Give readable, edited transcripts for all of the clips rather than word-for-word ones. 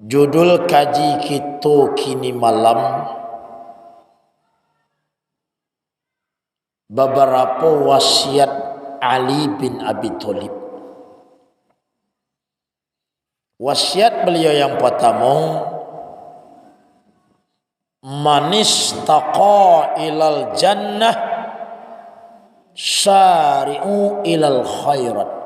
Judul kaji kita kini malam, beberapa wasiat Ali bin Abi Thalib. Wasiat beliau yang pertama, manis taqa ilal jannah syari'u ilal khairat.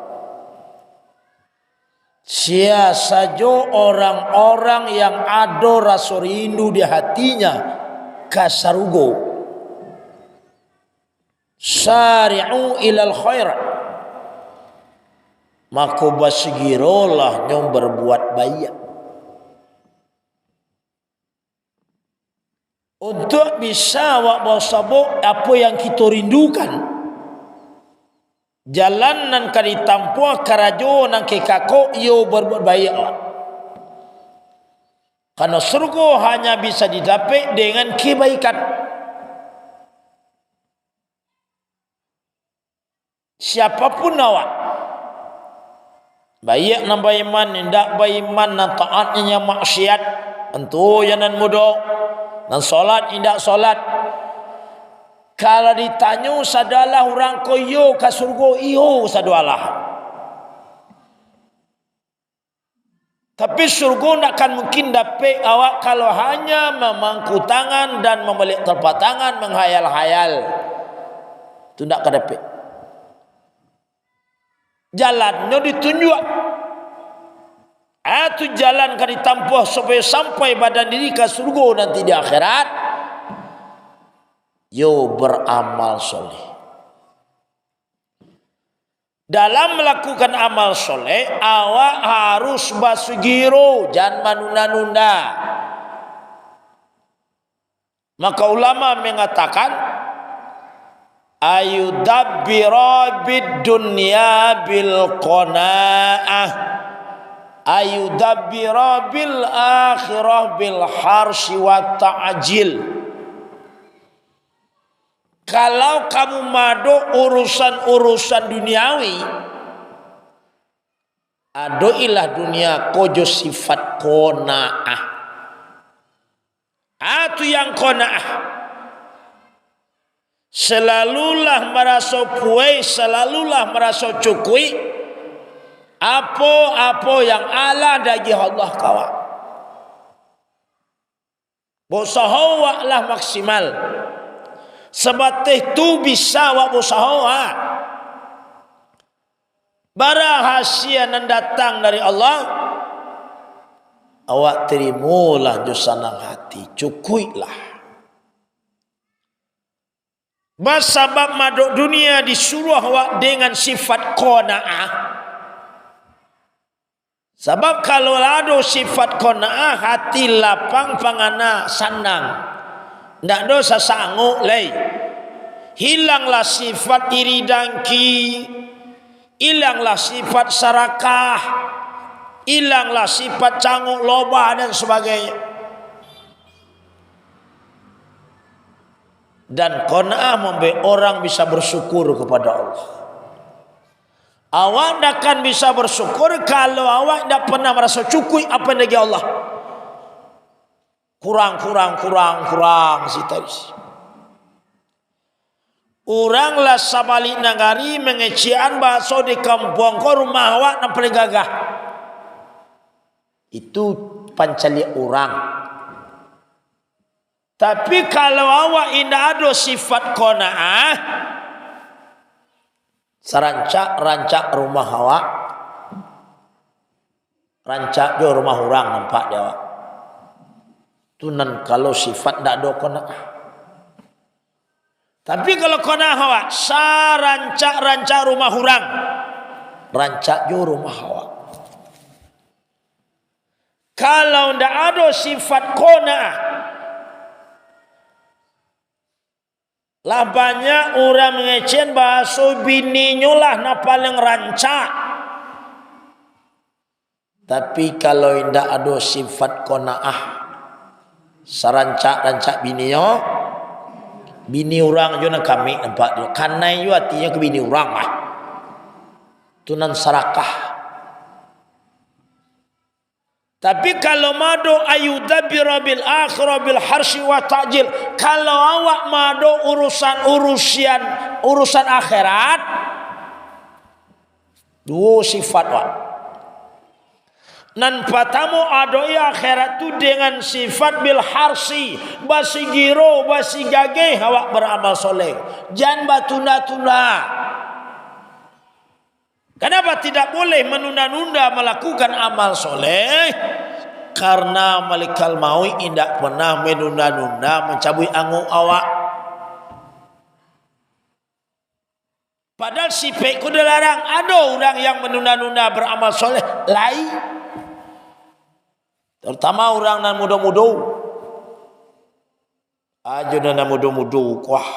Sia saja orang-orang yang ada rasa rindu di hatinya ke surga, syari'u ilal khairat, maka basigirolah nyom berbuat baik untuk bisa wak sabuk apa yang kita rindukan. Jalan nan kadi tampuah karajo nan ke kako yo berbuat baik. Karena surga hanya bisa didapat dengan kebaikan. Siapapun awak, baik nan beriman, tidak beriman, nan taatnya yang maksiat, tentu yang nan mudah, nan solat, tidak solat. Kalau ditanya sadalah orang koyo ke surga, iyo sadalah. Tapi surga tidak akan mungkin dapat awak kalau hanya memangku tangan dan membalik telapak tangan menghayal-hayal. Itu tidak akan dapat. Jalannya ditunjuk. Itu jalan akan ditampuh supaya sampai badan diri ke surga nanti di akhirat. Yo beramal soleh. Dalam melakukan amal soleh, awak harus basugiro, jangan menunda-nunda. Maka ulama mengatakan, ayudabbira bid dunya bil qanaah, ayudabbira bil akhirah bil harsi wa ta'jil. Kalau kamu mado urusan-urusan duniawi, adoilah dunia kojo sifat qanaah. Itu yang qanaah. Selalulah merasa puas, selalulah merasa cukup. Apa yang Allah dari Allah kawan. Bersahawaklah maksimal. Sebab itu bisa wak usaha. Barang hasil yang datang dari Allah, awak terimalah jo senang hati, cukuplah. Sebab maduk dunia disuruh awak dengan sifat qanaah. Sebab kalau ada sifat qanaah, hati lapang pangana senang. Tidak dosa sanggup lay. Hilanglah sifat iri dengki, hilanglah sifat serakah, hilanglah sifat canggung loba dan sebagainya. Dan qanaah membuat orang bisa bersyukur kepada Allah. Awak tidak akan bisa bersyukur kalau awak tidak pernah merasa cukup apa yang dari Allah. Kurang si tadi. Orang lah sabalik nagari mengecian bakso di kampung ko rumah awak nampak gagah. Itu pancali orang. Tapi kalau awak tidak ada sifat qanaah, rancak rumah awak, rancak jo rumah orang nampak dia awak. Tunan kalau sifat tidak ada qanaah. Tapi kalau qanaah awak, rancak rumah orang, rancak jo rumah awak. Kalau tidak ada sifat qanaah, lah banyak orang mengecen bahasa bininya lah na paling rancak. Tapi kalau tidak ada sifat qanaah, rancak bininya, bini orang juga kami nampak dia. Kanai juga artinya ke bini orang lah. Tunan sarakah. Tapi kalau mado ayudabbira bil akhirah bil harsi wa ta'jil, kalau awak mado urusan akhirat, dua sifat wak. Nan patamu adoi akhirat tu dengan sifat bil harsi, basi giro, basi gageh awak beramal soleh. Jangan batunda-tunda. Kenapa tidak boleh menunda-nunda melakukan amal soleh? Karena malikal maut tidak pernah menunda-nunda mencabui angguk awak. Padahal si pek kuda larang. Ada orang yang menunda-nunda beramal soleh lain. Terutama orang nan muda-muda. Aja nan muda-muda kuah.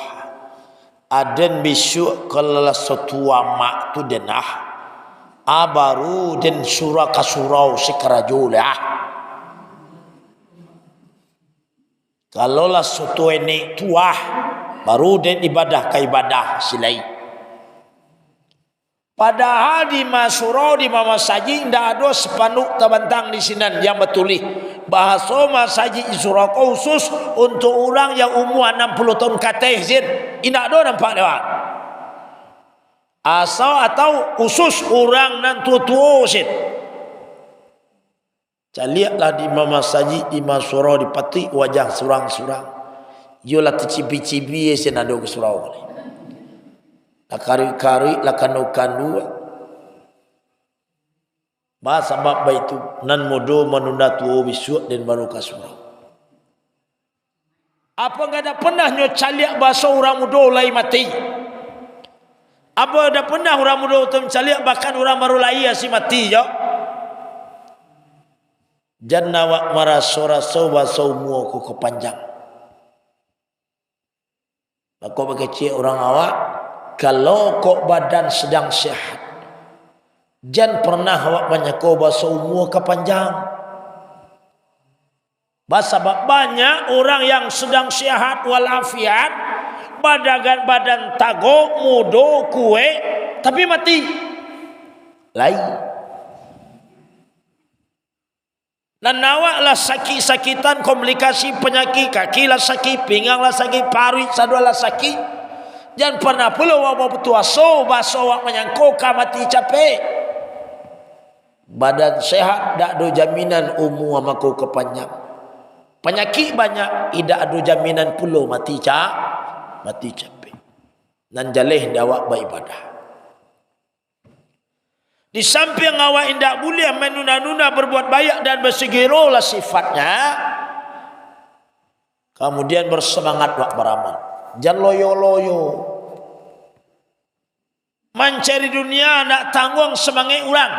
Aden besok kalau setua mak tu denah. Baru den surah kasurau sekaraju lah. Kalau lah soto ini tuah, baru den ibadah ke ibadah silai. Padahal di masurau di mama saji tidak ada sepanduk terbentang di sinan yang betulih. Bahasa masaji surau khusus untuk orang yang umur 60 tahun kateh zin. Tidak ada nampak lewat. Asal atau khusus orang nan tua-tua sit. Lihatlah di mama saji di masurau di pati wajah surang-surang. Yolah tercibi-cibi sen ada ke surau ni. La kari-kari la kanu-kanu. Ba sebab itu nan modo menunda tua besok dan baru ke surau. Apa enggak ada pernah nyo caliak bahasa orang muda lai mati. Apa ada pernah orang muda tu mencaliak bahkan orang baru lahir si mati jo. Janna wa marasurasu wa saumu ku kepanjang. Maka bagi orang awak kalau kok badan sedang sihat, jangan pernah awak menyako bahasa umur kepanjang. Sebab banyak orang yang sedang sihat walafiat, badan tago, mudo, kue, tapi mati. Lain. Dan awak lah sakit-sakitan, komplikasi penyakit, kaki lah sakit, pinggang lah sakit, paru sadua lah sakit. Jangan pernah pula awak bertuaso, bahasa awak menyangkoka mati capek. Badan sehat, tak ada jaminan umur amaku kepanjang. Penyakit banyak, tidak ada jaminan pula mati capek. Dan jalih awak beribadah. Di samping awak tidak boleh menunda-nunda berbuat baik dan bersegera lah sifatnya. Kemudian bersemangat wak beramal. Jangan loyo-loyo. Mencari dunia nak tanggung semangat orang.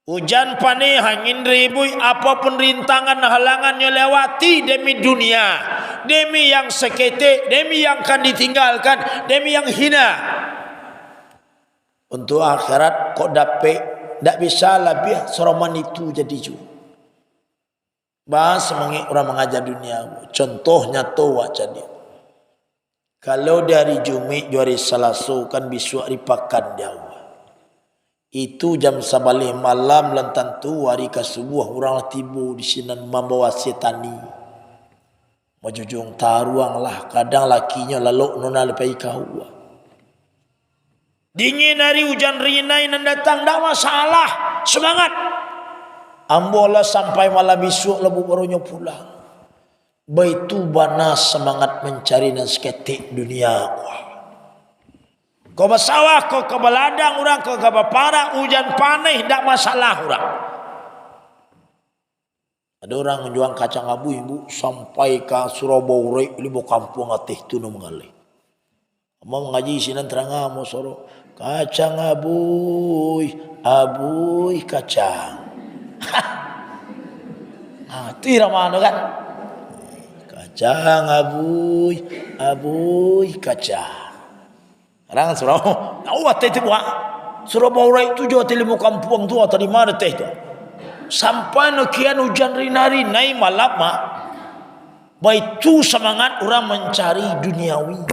Hujan panih, angin ribui, apapun rintangan halangannya lewati demi dunia. Demi yang seketik, demi yang akan ditinggalkan, demi yang hina. Untuk akhirat kok dapat tak bisa lebih seroman itu jadi juga. Bahas semangat orang mengajar dunia. Contohnya tu wajah dia. Kalau dari Jumat, dari Selasa kan besok dipakan dia. Itu jam 11 malam lantan tu hari ke subuh orang tibu di sini membawa setani. Majujung taruang lah. Kadang lakinya lalu nona lepai kau. Dingin hari hujan rinai nan datang tak masalah. Semangat. Ambolah sampai malam besok lebu barunya pulang. Baitu banas semangat mencari dan seketik dunia. Kau bersawah, kau ke beladang orang, kau ke bapara, hujan panih tak masalah orang. Ada orang menjual kacang abu ibu sampai ke Surabaya, ibu kampung atih tu no mengalih. Mau mengaji sini terang mau soro kacang abuy kacang. Itu ramano kan? Kacang abuy kacang. Orang Surabaya, tahu apa itu buat? Surabaya itu juga telimu kampung tu atau di mana teh tu? Sampai nakian hujan rinari malam mak. Baik tu semangat orang mencari duniawi.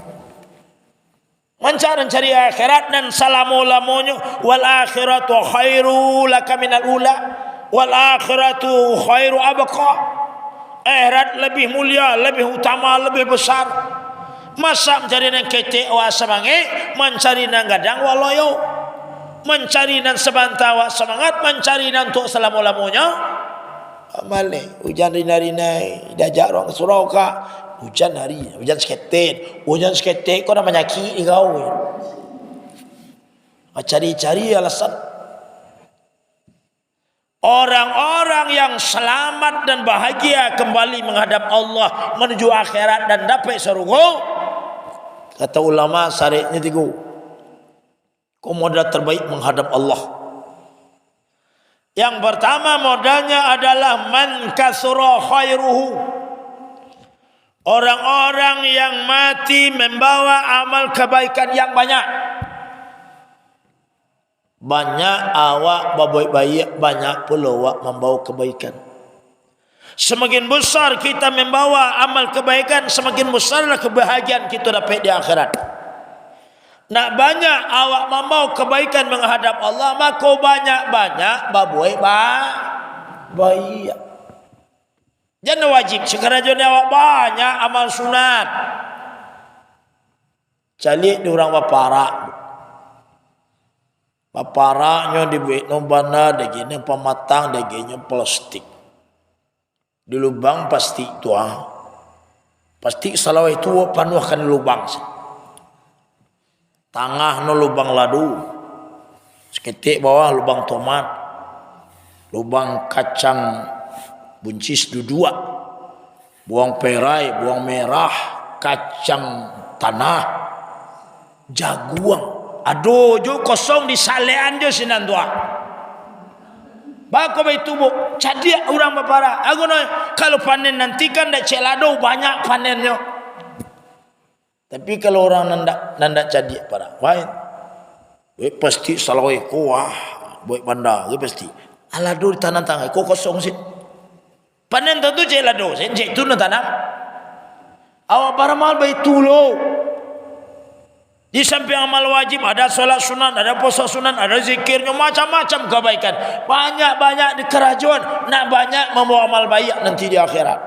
Mencari akhirat dan salamu lamunyo wal akhiratu khairu laka minal ula. wal akhiratu khairu abqa. Akhirat lebih mulia, lebih utama, lebih besar. Masa mencari nang ketek wa semangat, mencari nang gadang wa loyo, mencari nang sebanta wa semangat, mencari nang untuk selama-lamanya. Amale hujan rina-rina dajak orang surau ka hujan hari, hujan seketek kau namanya ki kau. Cari-cari alasan. Orang-orang yang selamat dan bahagia kembali menghadap Allah menuju akhirat dan dapat surga, kata ulama syariatnya tiga. Modal terbaik menghadap Allah. Yang pertama modalnya adalah man kasura khairuhu. Orang-orang yang mati membawa amal kebaikan yang banyak. Banyak awak baik-baik, banyak pula awak membawa kebaikan. Semakin besar kita membawa amal kebaikan, semakin besarlah kebahagiaan kita dapat di akhirat. Nak banyak awak membawa kebaikan menghadap Allah, maka banyak-banyak baik. Jangan wajib sekarang jadi awak banyak amal sunat. Calik di orang paparak. Paparaknya dibuat nombana dagingnya pematang, dagingnya plastik. Di lubang pasti itu pasti salah itu panuhkan lubang. Tengah no lubang ladu, seketik bawah lubang tomat, lubang kacang buncis dua, buang perai, buang merah, kacang tanah, jaguang. Aduh, jo kosong di salean jo sinan tua. Bako itu bu, jadi orang bapara. Aku no, kalau panen nanti kan dak celado banyak panennya. Tapi kalau orang nandak jadi para, lain. Pasti salah kuah, buat banda, pasti. Alado di tanah tangga, kok kosong sih. Panen tentu celado, senjek tu nantanam. Awak para mal itu lo. Di samping amal wajib ada solat sunat, ada puasa sunat, ada zikirnya, macam-macam kebaikan. Banyak-banyak di kerajaan, nak banyak membawa amal baik nanti di akhirat.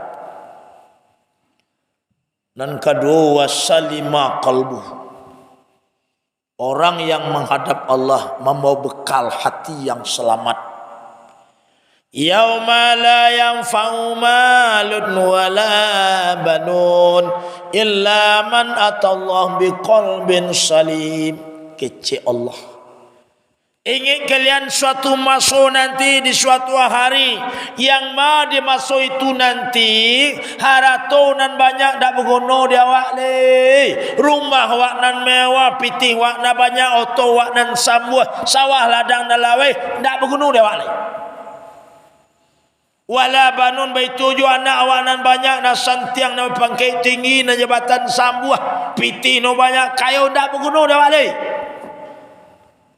Dan kedua, wasalima qalbu. Orang yang menghadap Allah membawa bekal hati yang selamat. Yauma la yanfa'u malun wala banun illa man atallah biqalbin salim. Kece Allah. Ingin kalian suatu masuk nanti di suatu hari yang ma dimasuk itu nanti haratonan banyak dak berguna dia awak le. Rumah wak nan mewah, pitih wak nan banyak, oto wak nan sambuh, sawah ladang dan lawe dak berguna dia awak le. Wala banun baitu ju anak awanan banyak na santiang na pangkai tinggi na jabatan sambuah piti no banyak kayo dak berguna dah wale.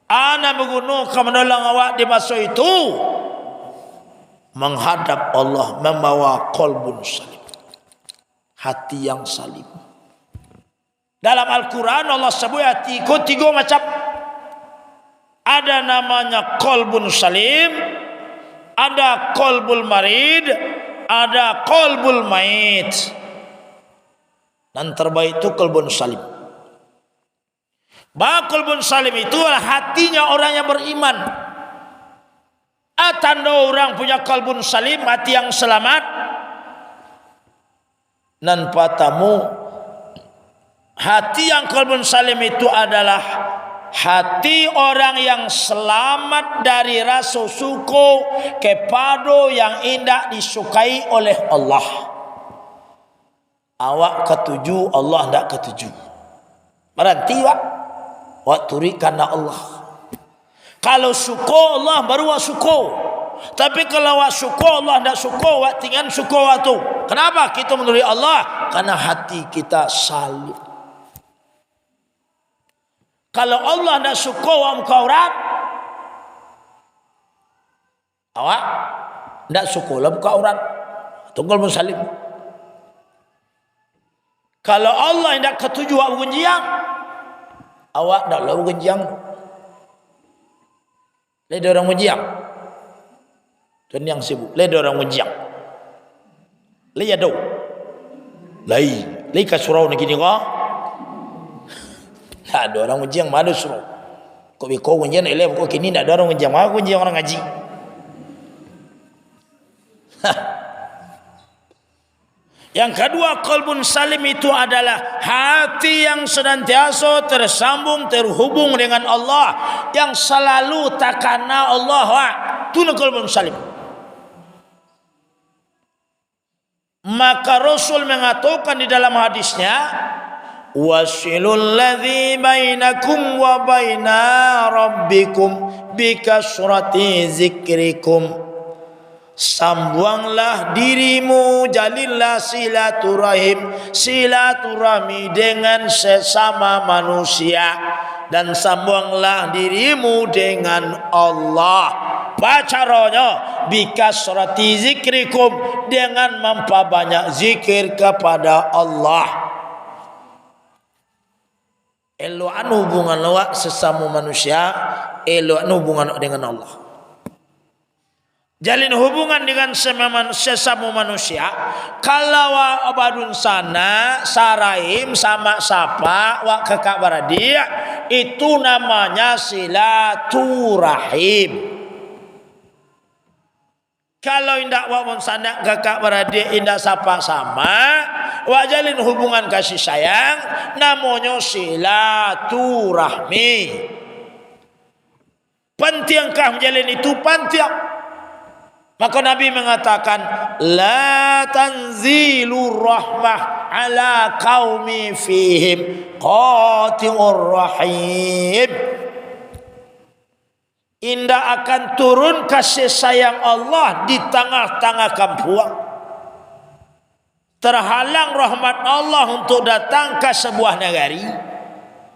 Ana berguna ka menolong awak di masa itu menghadap Allah membawa qalbun salim. Hati yang salim. Dalam Al-Quran Allah sebut hati itu tiga macam. Ada namanya qalbun salim, ada qalbul marid, ada qalbul mait. Dan terbaik itu qalbun salim. Qalbun salim itu adalah hatinya orang yang beriman. Tanda orang punya qalbun salim, hati yang selamat. Dan patamu, hati yang qalbun salim itu adalah hati orang yang selamat dari rasa suka kepada yang indah disukai oleh Allah. Awak ketuju, Allah tidak ketuju. Berhenti wak turi karena Allah. Kalau suka Allah baru wak suka. Tapi kalau wak suka Allah tidak suka, wak tinggal suka waktu. Kenapa kita menurut Allah? Karena hati kita salim. Kalau Allah tidak suka wa muka aurat, awak tidak suka lah muka aurat. Tunggal musalim. Kalau Allah tidak ketuju wa bergenjiang, awak tidak lah bergenjiang. Lihat orang bergenjiang. Tuan yang sibuk. Le ada orang menjiang. Le ada. Le ka surau ni gini kau. Tak ada orang menjiang mana surau. Kau biko menjiang le kau kini tak ada orang menjiang. Mana menjiang orang ngaji. Yang kedua, qalbun salim itu adalah hati yang senantiasa tersambung, terhubung dengan Allah, yang selalu takana Allah. Itu qalbun salim. Maka Rasul mengatakan di dalam hadisnya, wasilul ladzi bainakum wa baina rabbikum bikasrati zikrikum. Sambunglah dirimu, jalinlah silaturahmi dengan sesama manusia, dan sambunglah dirimu dengan Allah. Pacaranya bikasrati zikrikum, dengan memperbanyak zikir kepada Allah. Eloan hubungan awak sesama manusia, eloan hubungan dengan Allah. Jalin hubungan dengan sesama manusia. Kalau abadun sana saraim sama sapa wa kakak baradia, itu namanya silaturahim. Kalau indak wa sana kakak baradia indak sapa sama wa jalin hubungan kasih sayang, namanya silaturahmi. Pentingkah menjalin itu? Penting. Maka Nabi mengatakan, la tanzilur rahmah ala qaumi fihim qati'ur rahim. Indah akan turun kasih sayang Allah di tengah-tengah kampung. Terhalang rahmat Allah untuk datang ke sebuah negeri,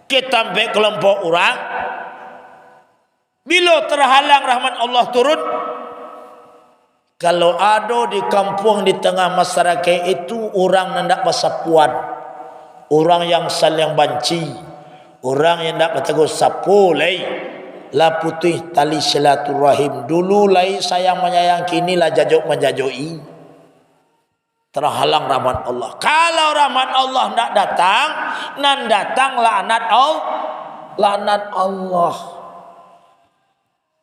ke tempat kelompok orang. Bila terhalang rahmat Allah turun, kalau ada di kampung, di tengah masyarakat itu orang yang tidak bersapuan, orang yang saling banci, orang yang tidak bertegur sapu, lah putih tali silaturahim. Dulu lai sayang menyayang, kini lah jajok menjajoi. Terhalang rahmat Allah. Kalau rahmat Allah tidak datang, nan datang laknat Allah. Laknat Allah.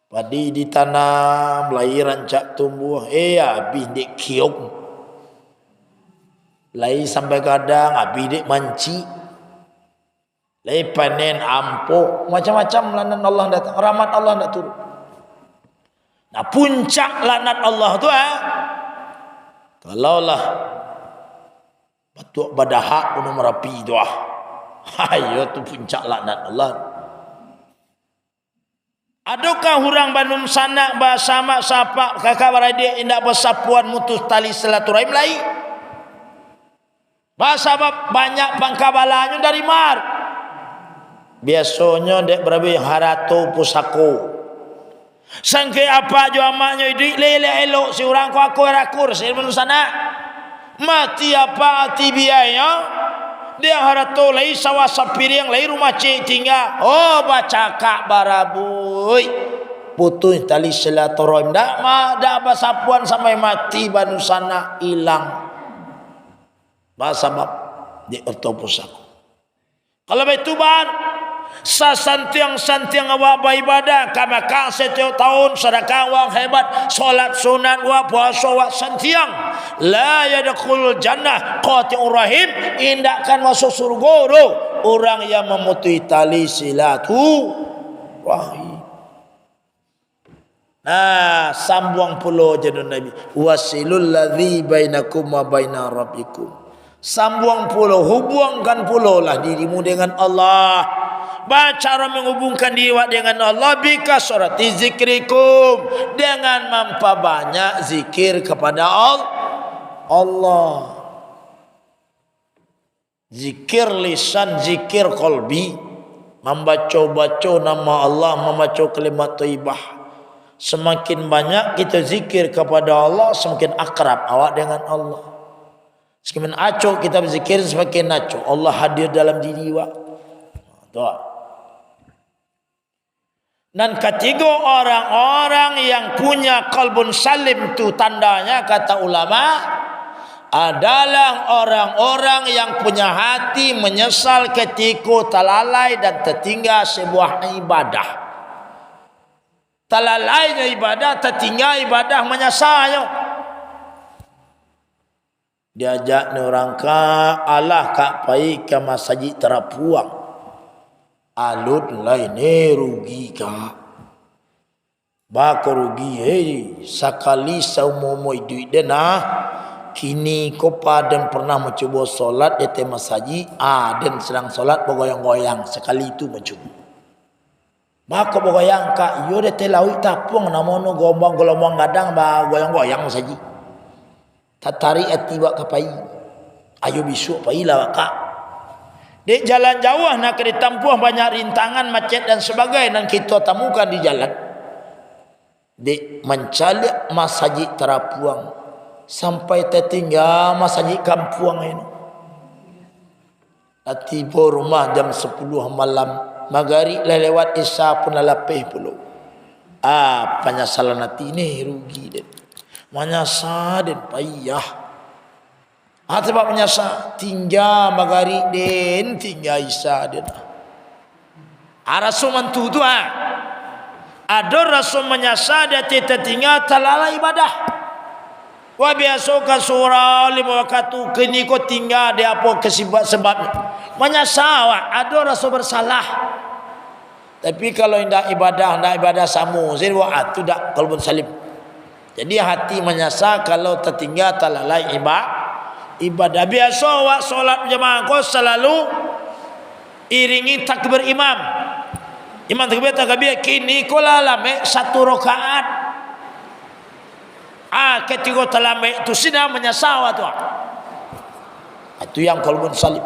Padi ditanam, lahir rancak tumbuh, habis dek kiok. Lahir sampai kadang, habis dek manci. Lahir panen ampuk, macam-macam laknat Allah datang, rahmat Allah nak turun. Nah, puncak laknat Allah tu kalaulah batuk badahak gunung Merapi tu ayo tu puncak laknat Allah. Adakah orang Bandung sana bersama sapa kakak beradik indak bersapuan mutus tali silaturahim lain? Sebab banyak pangkabalannya dari mar. Biasanya dek berabi harato pusako. Sangke apa jo amaknya idik lele elok si orang aku rakur si Bandung sana. Mati apa ati biaya? Dia harato lai sawah sapiring lai rumah cik tinggal. Oh baca kak barabuy. Putus tali silaturahim. Dak bersapuan sampai mati Bandung sana hilang. Sebab di otopus aku. Kalau begitu ban sasantiang awak beribadah kamaka setiap tahun sedekah wang hebat, solat sunat wa puasa wa santiang, la yadkhulul jannah qati'ur rahim, indakkan masuk surga orang yang memutus tali silaturahim. Nah, sambung pulau jenun Nabi, wasilul ladzi bainakum wa baina rabbikum. Sambung pulau, hubungkan pulau lah dirimu dengan Allah. Cara menghubungkan diri dengan Allah bikasrati zikrikum, dengan memperbanyak zikir kepada Allah. Zikir lisan, zikir qalbi, membaca nama Allah, membaca kalimat thayyibah. Semakin banyak kita zikir kepada Allah, semakin akrab awak dengan Allah. Semakin acuh kita berzikir, semakin acuh Allah hadir dalam diri awak. Tuh. Dan ketiga orang-orang yang punya qalbun salim itu tandanya kata ulama adalah orang-orang yang punya hati menyesal ketika terlalai dan tertinggal sebuah ibadah. Terlalainya ibadah, tertinggal ibadah, menyesalnya. Diajak ni orang ka Allah kak pai ke masjid terapuang. Alut lain rugi ka. Bako rugi sakali saumomoi duit dena kini ko padan pernah mencoba solat di masjid dan sedang solat bergoyang-goyang sekali itu mencoba. Maka bergoyang ka yo de telawi tapung namono gombang gelombang gadang ba goyang-goyang saji. Tatari atiba kapai. Ayo bisu pailah kak. Di jalan jauh nak ditempuh banyak rintangan, macet dan sebagainya dan kita temukan di jalan. Di mencari masjid terapuang sampai tertinggal masjid kampuang ini. Tiba rumah jam 10 malam, maghrib lewat isya pun lalapeh puluh. Penyesalan hati ini rugi den. Menyesal den payah. Sebab menyesal tinggal maghrib den, tinggal isya den. Rasul mantu tu ada rasul menyesal dia tertinggal terlalai ibadah. Wa biasa ka surah 5 waktu kini ko tinggal dia apa sebabnya. Menyesal ada rasul bersalah. Tapi kalau hendak ibadah samu zirwa tu dak qalbun salim. Jadi hati menyesal kalau tertinggal terlalai ibadah. Biasa wak solat jemaah kau selalu iringi takbir imam. Imam takbir kini kau lalame 1 rakaat. Ketika terlambat itu sudah menyesal tu. Itu yang qalbun salim.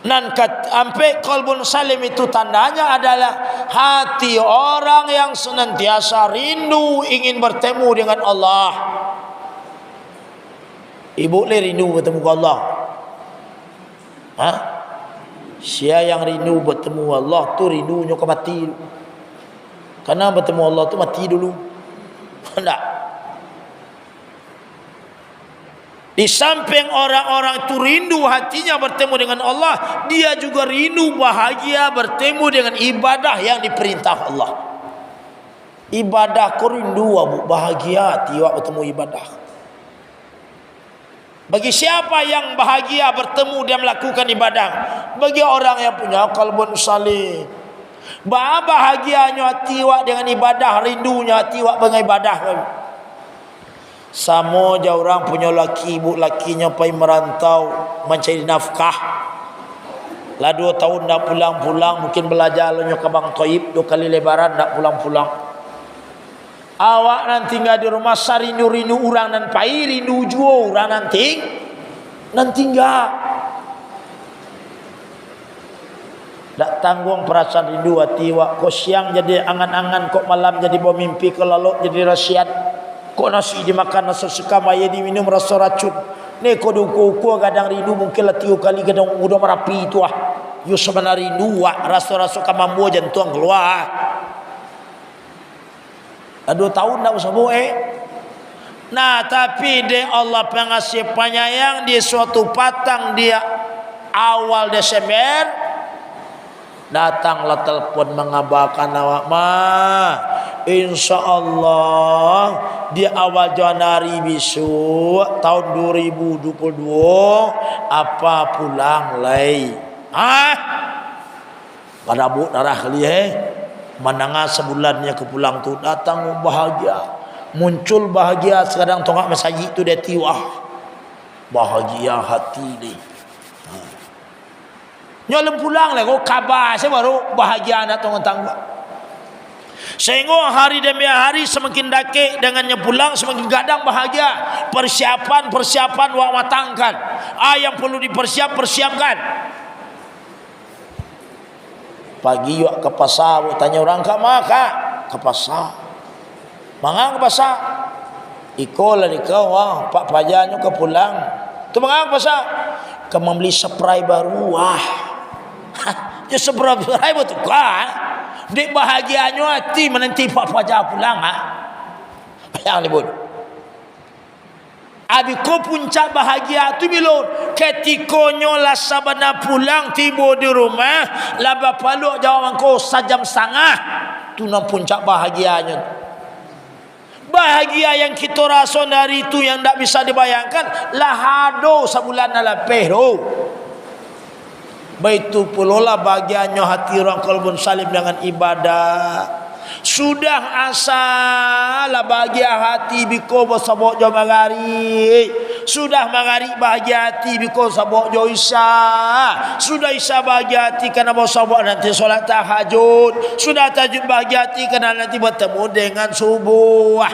Dan sampai qalbun salim itu tandanya adalah hati orang yang senantiasa rindu ingin bertemu dengan Allah. Ibu le rindu bertemu dengan Allah. Siapa yang rindu bertemu Allah tu rindunya ke mati. Karena bertemu Allah tu mati dulu. Tak. Di samping orang-orang itu rindu hatinya bertemu dengan Allah, dia juga rindu bahagia bertemu dengan ibadah yang diperintah Allah. Ibadah kau rindu abu bahagia tiap bertemu ibadah. Bagi siapa yang bahagia bertemu dia melakukan ibadah? Bagi orang yang punya qalbun salim. Bahagianya hati wak dengan ibadah, rindunya hati wak dengan ibadah. Sama je orang punya laki, ibu lakinya pergi merantau mencari nafkah. Lah 2 tahun tak pulang-pulang, mungkin belajar lalunya ke Bang Toib 2 kali lebaran tak pulang-pulang. Awak nanti tinggal di rumah rindu-rindu orang dan pai rindu jua orang nanti tinggal. Tak tanggung perasaan rindu hati wak. Kok siang jadi angan-angan, kok malam jadi bawa mimpi, ke lalu jadi rasiat. Kok nasi dimakan nasi suka, maya diminum rasa racun. Ni kok duku-duku kadang rindu mungkin lah 3 kali kadang udah merapi itu Yo sebenarnya rindu wak, rasa-rasa kamambu jantung keluar. 2 tahun tak usah boleh. Nah tapi dia Allah pengasih penyayang di suatu patang dia awal Desember. Datanglah telepon mengabarkan awak insyaallah di awal Januari besok tahun 2022 apa pulang lagi. Pada bu darah kali menengah sebulannya ke pulang tu datang bahagia, muncul bahagia sekarang tongak masjid tu dia tiwah bahagia hati ni. Nyolong pulang lah kau kabar saya baru bahagia anak tangga. Sehingga hari demi hari semakin dakik dengannya pulang semakin gadang bahagia. Persiapan wak matangkan. Yang perlu persiapkan. Pagi wak ke pasar, tanya orang kak maka ke pasar. Mangang ke pasar. Iko lah dikau pak pajannya ke pulang. Tu mangang ke pasar. Ke membeli spray baru Ya seberapa betul kah? Dek bahagianya hati menanti apa aja pulang yang libur. Abi ko puncak bahagia tu bila ketika nyola sabana pulang tiba di rumah laba paluk jawab ko sajam setengah tu nak puncak bahagianya. Bahagia yang kita rasa dari itu yang tak bisa dibayangkan lah hado sebulan lebih tu. Baitu pulola bahagianya hati orang kalbun salim dengan ibadah. Sudah asalah bahagia hati biko sabok jo magari. Sudah magari bahagia hati biko sabok jo isya. Sudah isya bahagia hati karena mau sabok nanti solat tahajud. Sudah tahajud bahagia hati karena nanti bertemu dengan subuh.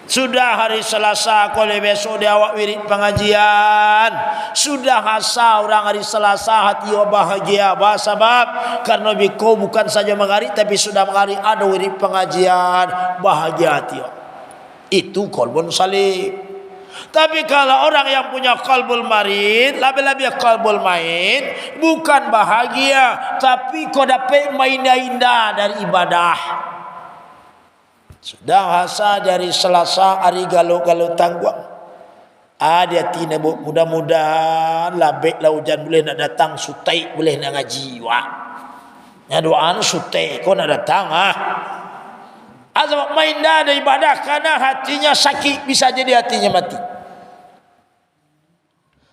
Sudah hari Selasa kalau besok dia awak wirid pengajian. Sudah asa orang hari Selasa hati bahagia. Sebab karena biko bukan saja mengari tapi sudah mengari ada wirid pengajian. Bahagia hati. Itu qalbun salim. Tapi kalau orang yang punya qalbul marid, lebih-lebih qalbul main, bukan bahagia tapi kau dapat indah-indah dari ibadah. Sudah hasa dari Selasa hari galau-galau tangguang. Dia tina mudah-mudahan labek lah hujan boleh nak datang sutai boleh nak ngaji wak. Ya doaan sutai kau nak datang Azab main dah ada ibadah karena hatinya sakit bisa jadi hatinya mati.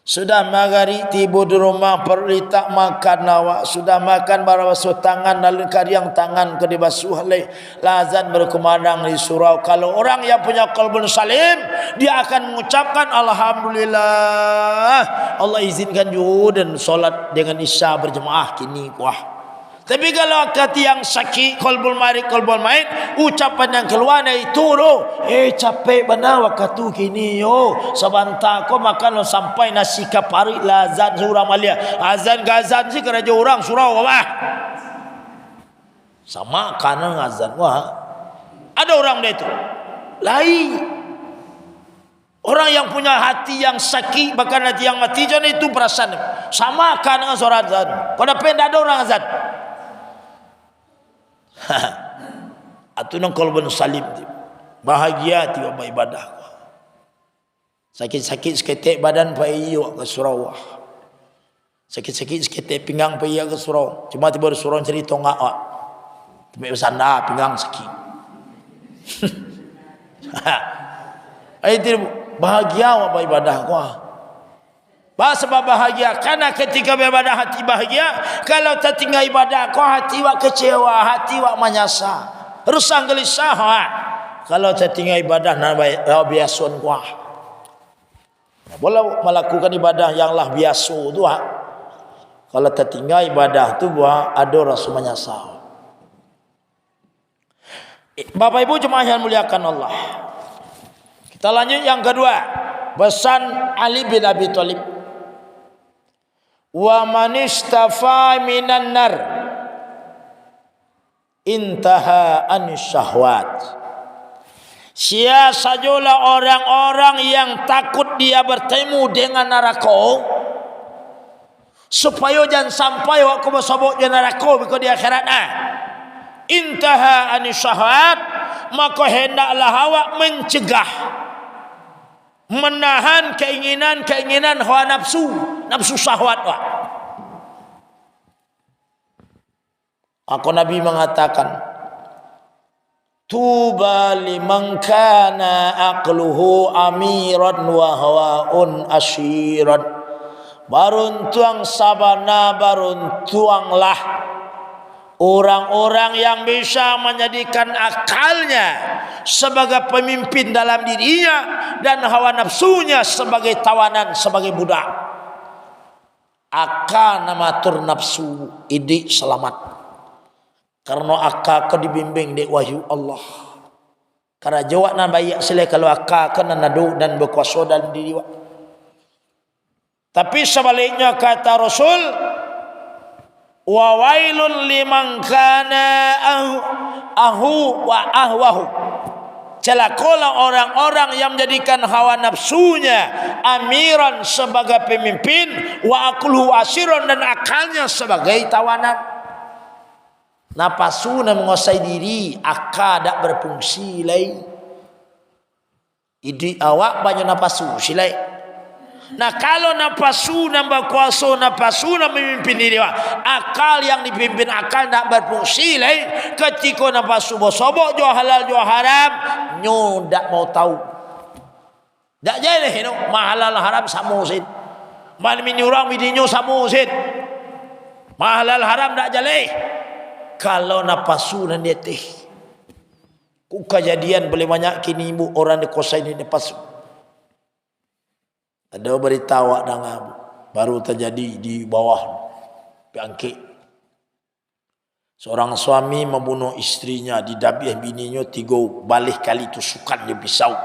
Sudah magari tiba di rumah perlu tak makan awak. Sudah makan baru basuh tangan lalu kariang tangan ke dibasuh oleh lazan berkumandang di surau. Kalau orang yang punya qalbun salim dia akan mengucapkan alhamdulillah. Allah izinkan juga dan solat dengan isya berjemaah kini kuah. Tapi kalau hati yang sakit qalbul marid qalbul main ucapan yang keluar dari itu capek benar waktu kini sebentar kau makan lo sampai nasi kapari lazan surah malia azan gazan sih kerja orang surau apa sama karena azan ada orang dia itu lain orang yang punya hati yang sakit bahkan hati yang mati jangan itu perasaan sama karena suara azan kau dapat ada orang azan atu nang qalbun salim bahagia tiba ibadah sakit-sakit seketik badan pai iyo ke surau sakit-sakit seketik pinggang pai ke surau cuma tiba surau cerita ngak tapi bersanda pinggang sakit itu bahagia wa ibadah sebab bahagia karena ketika beribadah hati bahagia. Kalau tertinggal ibadah kau hati wak kecewa, hati wak menyasa, rusang gelisah kalau tertinggal ibadah nak biasun kuah boleh melakukan ibadah yang lah biasa tu kalau tertinggal ibadah tu buat ada rasa menyesal. Bapak Ibu jemaah yang muliakan Allah, kita lanjut yang kedua, pesan Ali bin Abi Thalib. Wa man istafa minan nar intaha an syahwat. Sia sajalah orang-orang yang takut dia bertemu dengan neraka supaya jangan sampai waktu bersabuk di neraka di akhirat intaha an syahwat, maka hendaklah awak mencegah menahan keinginan hawa nafsu syahwat. Aku Nabi mengatakan tuba liman kana aqluhu amiran wa hawaun asyiran. Baruntuang sabana baruntuanglah orang-orang yang bisa menjadikan akalnya sebagai pemimpin dalam dirinya dan hawa nafsunya sebagai tawanan, sebagai budak. Akan namatur nafsu idi selamat. Karena akal kau dibimbing di wahyu Allah. Karena jawab nan baik sila kalau akal kena nadu dan berkuasa dalam diri. Tapi sebaliknya kata Rasul, wa wailun liman kana ahu wa ahwahu. Celakalah orang-orang yang menjadikan hawa nafsunya amiran sebagai pemimpin, wa aqluhu asiron, dan akalnya sebagai tawanan. Napasuna menguasai diri, akal tak berfungsi lain. Idi awak banyak napasu silai. Nah kalau napasu nambah kuasa, napasu nak memimpin diri awak, akal yang dipimpin akal tak berfungsi lain. Ketika napasu bersobok jual halal jual haram, nyo tak mau tahu. Tak jadi no, halal haram sama sin. Malam ini orang bidinyo sama sin. Halal haram tak jadi. Kalau napasu dan dia teh. Kejadian boleh banyak kini ibu orang dikuasai ini napasu. Ada berita awak dengar baru terjadi di bawah Bangkit. Seorang suami membunuh istrinya, didabih bininya 3 balik kali tusukan dia pisau.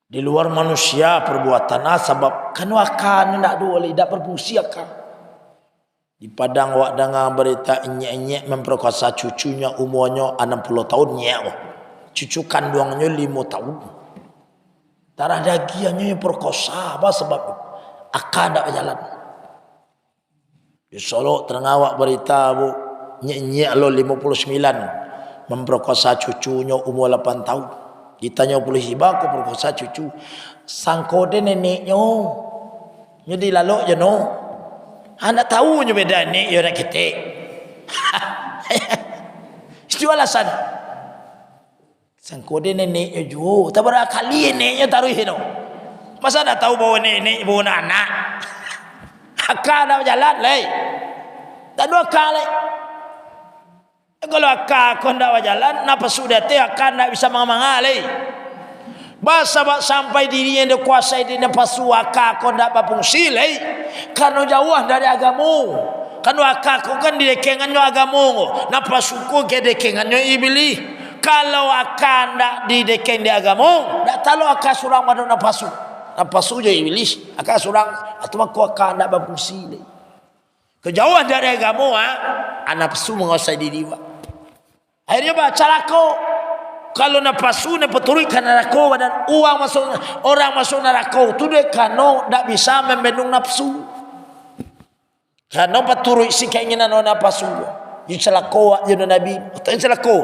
Di luar manusia perbuatan sebab kan wakan nak boleh tak berfungsi akan. Di Padang awak dengar berita enyek-enyek memperkosa cucunya umurnya 60 tahun nyek. Cucu kandungnya 5 tahun. Darah dagingnya yang perkosa apa sebab akal tak berjalan. Di Solo terengawak berita bu nyek-nyek lo 59 memperkosa cucunya umur 8 tahun. Ditanya polisi aku perkosa cucu. Sangkode neneknya. Jadi lalu je no. Anak tahu je beda nek yo nak ketik. Itu alasan. Sangkode neneknya jo, tak berakali neneknya taruh hino. Masa dah tahu bawa nenek bawa anak. Akal dah berjalan lai. Tak ada akal lai. Kalau akal kau tak berjalan, napa sudah teh akal tak bisa mangal lai. Bahasa sampai dirinya dia kuasai di napasu akal kau tak berfungsi lai. Karena jauh dari agamamu. Karena akal kau kan didekengannya agamamu. Napasu kau ke dekengannya iblis. Kalau akal tak didekeng di agamamu, tak tahu akal surang pada napasu. Napasu je iblis. Akal surang atau aku akal tak berfungsi lai. Kejauhan dari agamamu, nafsu menguasai diri. Akhirnya baca lako. Kalau napasu nepeturi karena neraka dan uang masuk orang masuk neraka tu dia kano tak bisa membendung nafsu. Kano peturi si keinginan orang napasu. Ini celaka je Nabi. Tak celaka.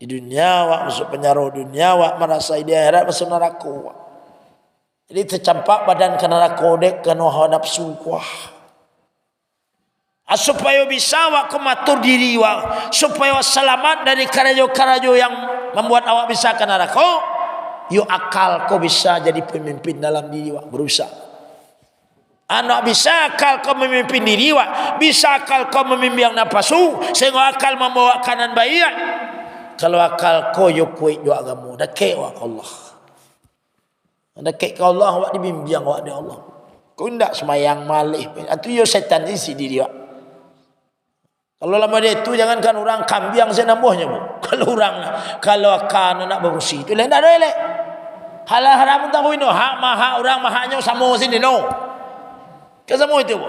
Di dunia wak masuk penjara dunia wak merasa di akhirat masuk neraka. Jadi tercampak badan ke neraka dek kano hawa nafsu kuah. Supaya bisa awak matur diri awak, supaya awak selamat dari karajo-karajo yang membuat awak bisa ke neraka. Yo akal kau bisa jadi pemimpin dalam diri awak, berusaha. Anak bisa akal kau memimpin diri awak, bisa akal kau memimpin nafsu sehingga akal membawa kanan baik. Kalau akal kau yo kuat yo agama, dekat awak Allah. Dekat ke Allah awak dibimbing awak dia Allah. Kau ndak semayang malih, itu yo setan isi diri awak. Kalau lama dia itu jangankan orang kambiang saya nambahnya bu. Kalau akan nak berusi itu lain tak ada elek. Halal haram tak boleh no. Hak mahak orang mahaknya sama sini no. Kesama itu bu.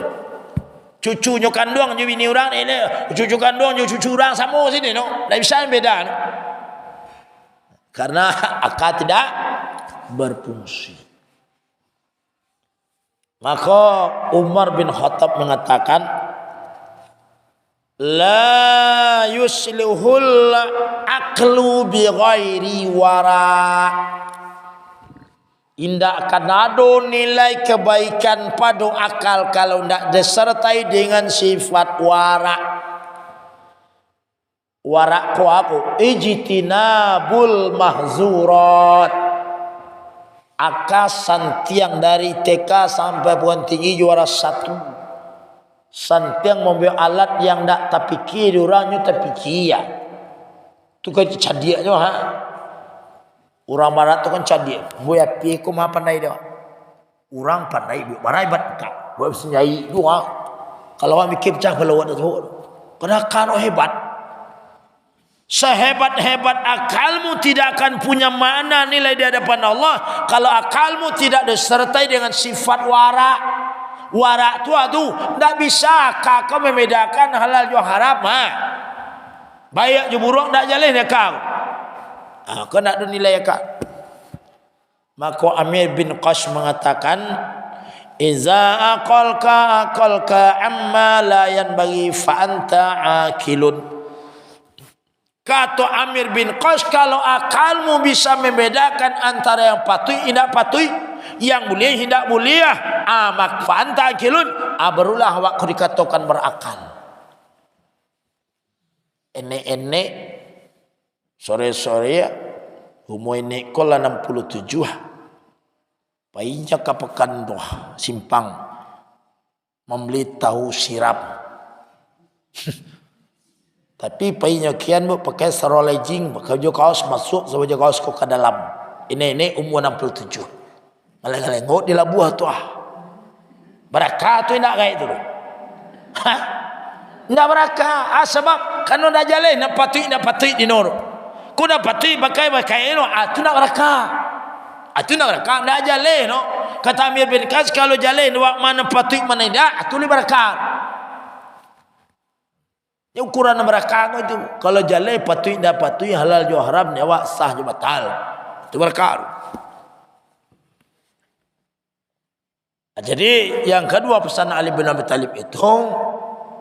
Cucunya kandung je bini orang elek. Cucu kandung je cucu orang sama sini no. Tak bisa beda no. Karena akal tidak berfungsi. Maka Umar bin Khattab mengatakan la yuslihul aqlu bi ghairi wara. Indak akan ada nilai kebaikan pada akal kalau tidak disertai dengan sifat wara. Wara ko aku ijtinabul mahzurat. Akasan tiang dari TK sampai bukan tinggi juara 1. Santiang membawa alat yang tak terpikir orangnya terpikir ya. Tu kan cadiaknya ha. Orang barat tu kan cadiak. Boy api ko mah pandai dia. Orang pandai barai bat ka. Boy senjai tu ha. Kalau orang mikir pecah kalau ada tu. Kena kan hebat. Sehebat-hebat akalmu tidak akan punya mana nilai di hadapan Allah kalau akalmu tidak disertai dengan sifat wara. Wara tu tak bisa kau membedakan halal dan haram. Baik je buruk tak jaleh dia kau. Kau nak ada nilai kau. Maka Amir bin Qash mengatakan, iza aqalka amma la yanbaghi fa anta akilun. Kata Amir bin Qash, kalau akalmu bisa membedakan antara yang patut tidak patut, yang boleh tidak boleh, mak fa anta akilun, barulah awak kau dikatakan berakal. Enek sore-sore umur ini kola 67. Painya ke pekan doh simpang membeli tahu sirap. Tapi painya kian bu pakai serolejing, pakai baju kaos masuk sebaju kaos kau ke dalam. Ini umur 67. Maleng-maleng di labuah tu Berakah tu nak kayak tu. Nak berakah sebab kan dah jalan nak patut di nor. Ku dah patut pakai no, tu nak berakah. Itu nak berakah dah jalan no. Kata Amir bin Qash, kalau jalan wak mana patut mana tidak, tu li berakah. Yang ukuran berakah itu kalau jalan patut tidak patut, halal jo haram ni awak sah jo batal. Itu berakah. Jadi yang kedua pesan Ali bin Abi Thalib itu,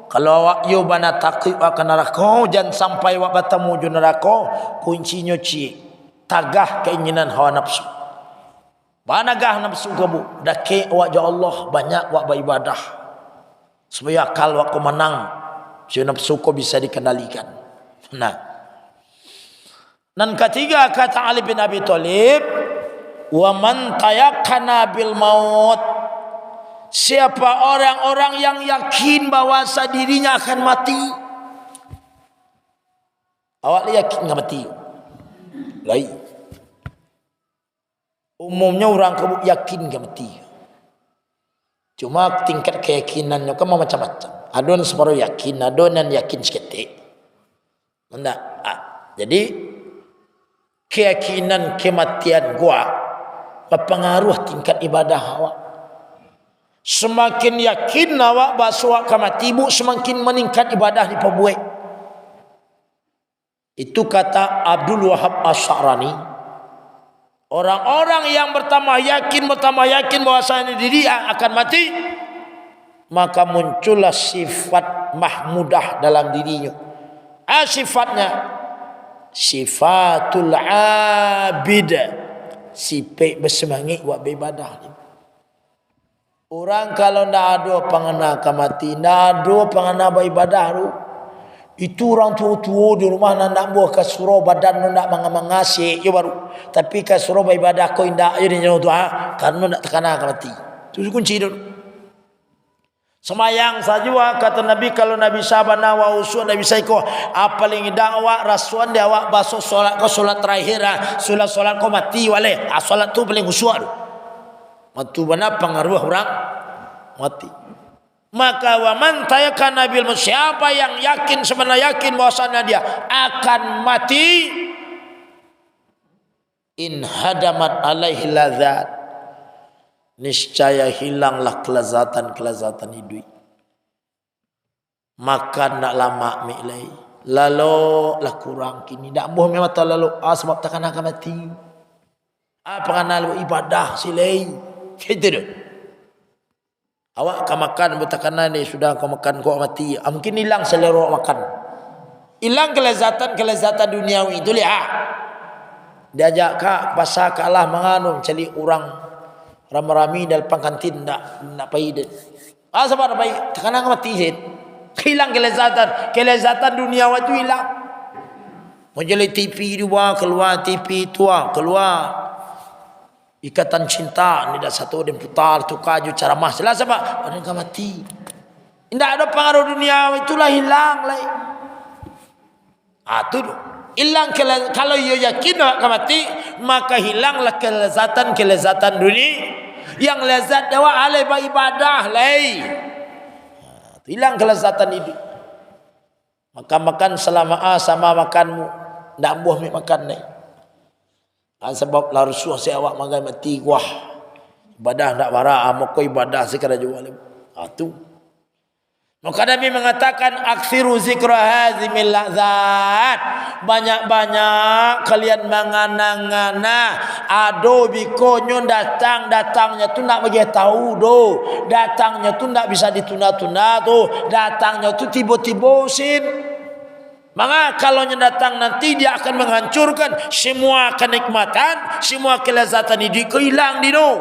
kalau awak yo bana takut akan neraka, jangan sampai awak bertemu jo neraka, kuncinya tagah keinginan hawa nafsu. Banagah nafsu kamu, dake awak jo Allah, banyak awak beribadah supaya akal awak menang, supaya nafsu kau bisa dikendalikan. Nah, dan ketiga kata Ali bin Abi Thalib, wa man tayakkana bil maut, siapa orang-orang yang yakin bahwa dirinya akan mati. Awak yakin enggak mati? Lain. Umumnya orang kamu yakin enggak mati. Cuma tingkat keyakinannya kan macam-macam. Ada yang separuh yakin, ada yang yakin seketik. Enggak. Jadi keyakinan kematian gua berpengaruh tingkat ibadah awak. Semakin yakin awak bahwa akan mati, semakin meningkat ibadah di perbuat. Itu kata Abdul Wahab Asy'arani. Orang-orang yang bertambah yakin bahwasanya diri akan mati, maka muncullah sifat mahmudah dalam dirinya. Sifatnya sifatul abid, sifat bersemangat buat beribadah. Orang kalau tidak ada pengena kemati, tidak ada pengena beribadah tu, itu orang tua-tua di rumah nak buah kasuro badan nak mengasih ya baru. Tapi kasuro beribadah kau indah aja di doa karena nak terkena kemati. Itu kunci dulu. Semayang saja kata Nabi, kalau Nabi sabana wa usul Nabi saiko paling dakwah rasuan dia awak basuh solat kau solat terakhir solat kau mati wale solat tu paling usul. Matu benar pengaruh orang mati. Maka wa man tayakkana bil maut, siapa yang yakin sebenarnya yakin bahwasanya dia akan mati, in hadamat alaihi ladzat, niscaya hilanglah kelezatan hidup. Makan nak lama milai, lalu lah kurang kini dak boh memang lalu sebab takkan akan mati. Karena lalu ibadah silai. Gitu dah. Awak akan makan bertakana ni sudah kau makan kau mati. Mungkin hilang selera makan. Hilang kelezatan duniawi itu lihat. Diajak kak pasar kalah menganu cari orang ramai-ramai dalam kantin nak pahit. Sebab nak pahit takana mati sih. Hilang kelezatan duniawi itu hilang. Menjadi TV dua keluar TV tua keluar. Ikatan cinta ni dah satu dia putar tukar ju cara mas jelas sebab orang akan mati. Tidak ada pengaruh dunia itulah hilang lah. Tu hilang kalau ia yakin akan mati maka hilanglah kelezatan dunia yang lezat dewa alai ibadah lai. Hilang kelezatan hidup. Makan selama sama makanmu ndak buah makan ni. Sebab la rusuh si awak magai mati wah ibadah nak marah maka ibadah sekadar jual tu Maka Nabi mengatakan aksiru zikra hazimil lazat, banyak-banyak kalian mengana-ngana ado biko nyon datangnya tu nak bagi tahu do, datangnya tu nak bisa ditunda-tunda tu, datangnya tu tiba-tiba sin. Maka kalau nyon datang nanti dia akan menghancurkan semua kenikmatan, semua kelezatan ini hilang dino.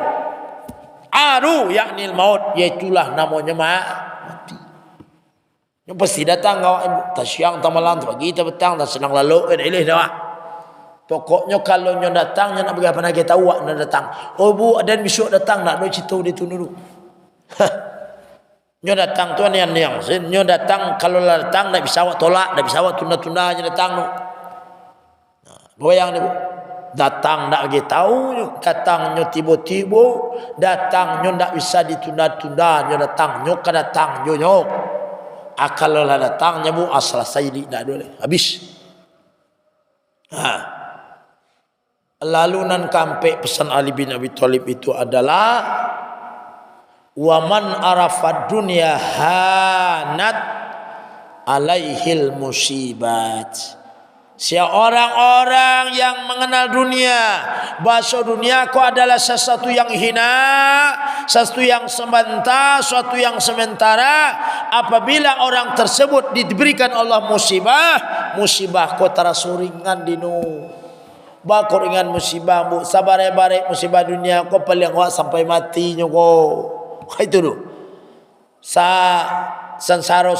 Aru yakni maut, yaitulah namanya mati. Yang pasti datang awak ibu, tak siang tak malam, tak pagi tak petang, tak senang lalu ilih dah. Pokoknya kalau nyo datang nyo nak bagi apa nak kita tahu nak datang. Oh bu, dan besok datang nak do cerita dia tu dulu. Nyo datang tu yang nyo datang kalau datang nak bisa awak tolak, nak bisa awak tunda-tunda aja datang tu. Bayang ni bu. Datang nak bagi tahu nyo, datang nyo tiba-tiba, datang nyo nak bisa ditunda-tunda, nyo datang nyo kan datang nyo. Kalau datangnya bu selesai tidak boleh habis. Lalu nan kampe pesan Ali bin Abi Thalib itu adalah waman arafad dunya hanat alaihil musibat. Orang-orang yang mengenal dunia, bahasa dunia kau adalah sesuatu yang hina, sesuatu yang sementara, sesuatu yang sementara. Apabila orang tersebut diberikan Allah musibah kau terasa ringan dino. Bakor ringan musibah bu, sabar-sabar musibah dunia kau paling awak sampai matinya kau. Itu tu. Sansara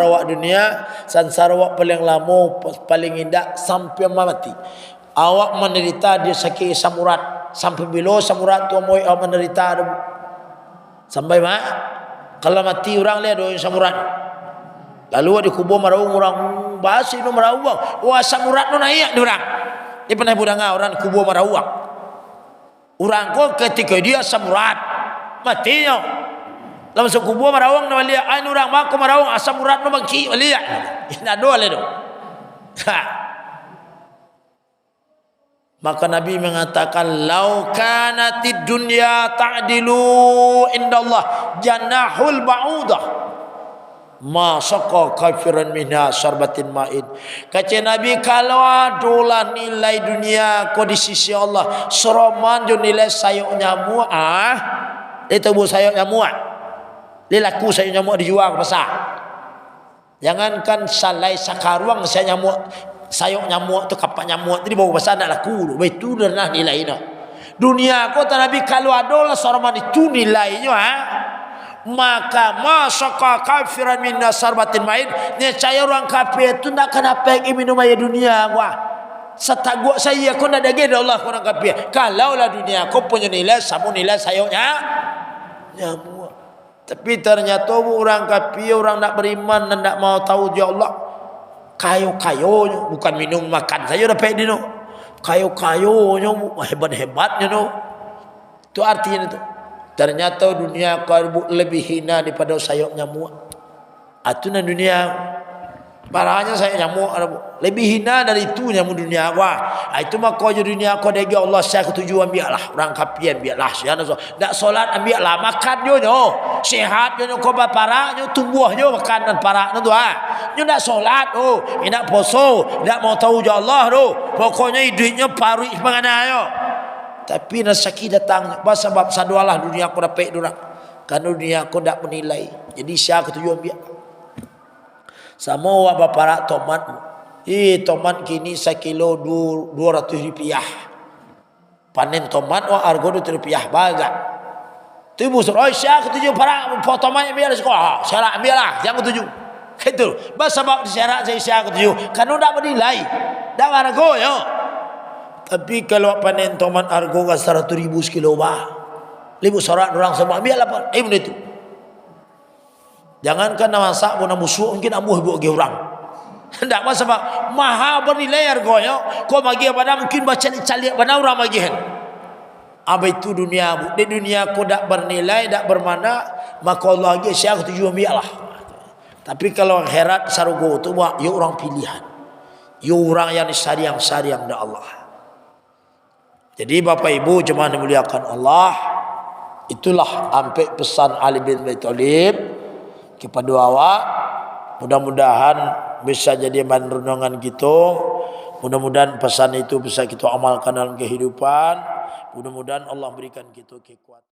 wak dunia, sansara wak paling lama, paling indah sampai mati. Awak menderita dia sakit samurat, sampai bila samurat tu mau awak menderita sampai kalau mati orang lihat doa samurat. Lalu di kubur marau orang bahasa itu marau wah samurat tu naik di orang. Dia pernah budang orang kubur marau orang kau ketika dia samurat matinya. Lalu masuk kubur marawang na walia ay nurang mako marawang asam urat no bangki walia ina do ale do. Maka Nabi mengatakan lau kanatid dunya ta'dilu indallah janahul ba'udah ma saqa kafiran minha syarbatin ma'in. Kata Nabi kalau adolah nilai dunia ko di sisi Allah seroman jo nilai sayuk nyamuk itu bu sayuk nyamuk. Dia laku saya nyamuk dijual ke pasar. Jangankan salai sakaruang saya nyamuk, sayuk nyamuk tu kapak nyamuk tu dibawa ke pasar nak laku. Itu dah nilai dah. Dunia kata Nabi kalau adalah seorang itu nilainya maka masaka kafiran min sarbatin main. Niscaya orang kafir itu tak akan apa yang minum air dunia gua. Setaguk saya kau nak daging Allah orang kafir. Kalau lah dunia kau punya nilai sama nilai sayuknya nyamuk. Tapi ternyata orang kafir, orang nak beriman dan nak mau tahu dia Allah, kayo-kayonya bukan minum makan saja dapat dia no. Kayo-kayonya hebat-hebatnya no. Itu artinya itu. Ternyata dunia kau lebih hina daripada sayap nyamuk. Itu na dunia. Barangnya saya nyamuk lebih hina dari itu nyamuk dunia gua. Itu mah kau dunia kau degi Allah saya ketujuh ambillah orang kafir ambillah saya nak solat ambillah makan jo sehat jo kau baparak jo tumbuh jo makan dan parak tu nyo nak solat nak poso nak mau tahu jo Allah pokoknya hidupnya paru mangana yo. Tapi rezeki datang sebab sadualah dunia kau dapat durang. Karena dunia kau tak menilai. Jadi saya ketujuh ambil. Sama wa baparak tomat. Tomat kini sekilo 200 rupiah. Panen tomat wa harga 200 rupiah baga. Tu ibu suruh saya ketujuh para tomatnya biar sekolah. Saya ambil lah yang ketujuh. Gitu. Sebab disyarat saya ketujuh. Karena tak menilai. Tak harga yo. Tapi kalau panen tomat harga 100 ribu sekilo bah. Libu sorak orang semua ambil apa? Benda itu. Jangankan nak masak pun nak busuk mungkin ambuh buat ke orang. Hendak apa sebab maha bernilai harganya. Kau bagi pada mungkin baca calik pada orang bagi. Apa itu dunia bu? Di dunia kau tak bernilai, tak bermakna, maka Allah lagi saya ketujuh ambil lah. Tapi kalau akhirat sarugo tu buat you orang pilihan. You orang yang disayang dah Allah. Jadi Bapak Ibu jemaah dimuliakan Allah, itulah ampe pesan Ali bin Abi Thalib kepada awak. Mudah-mudahan bisa jadi bahan renungan kita. Mudah-mudahan pesan itu bisa kita amalkan dalam kehidupan. Mudah-mudahan Allah berikan kita kekuatan.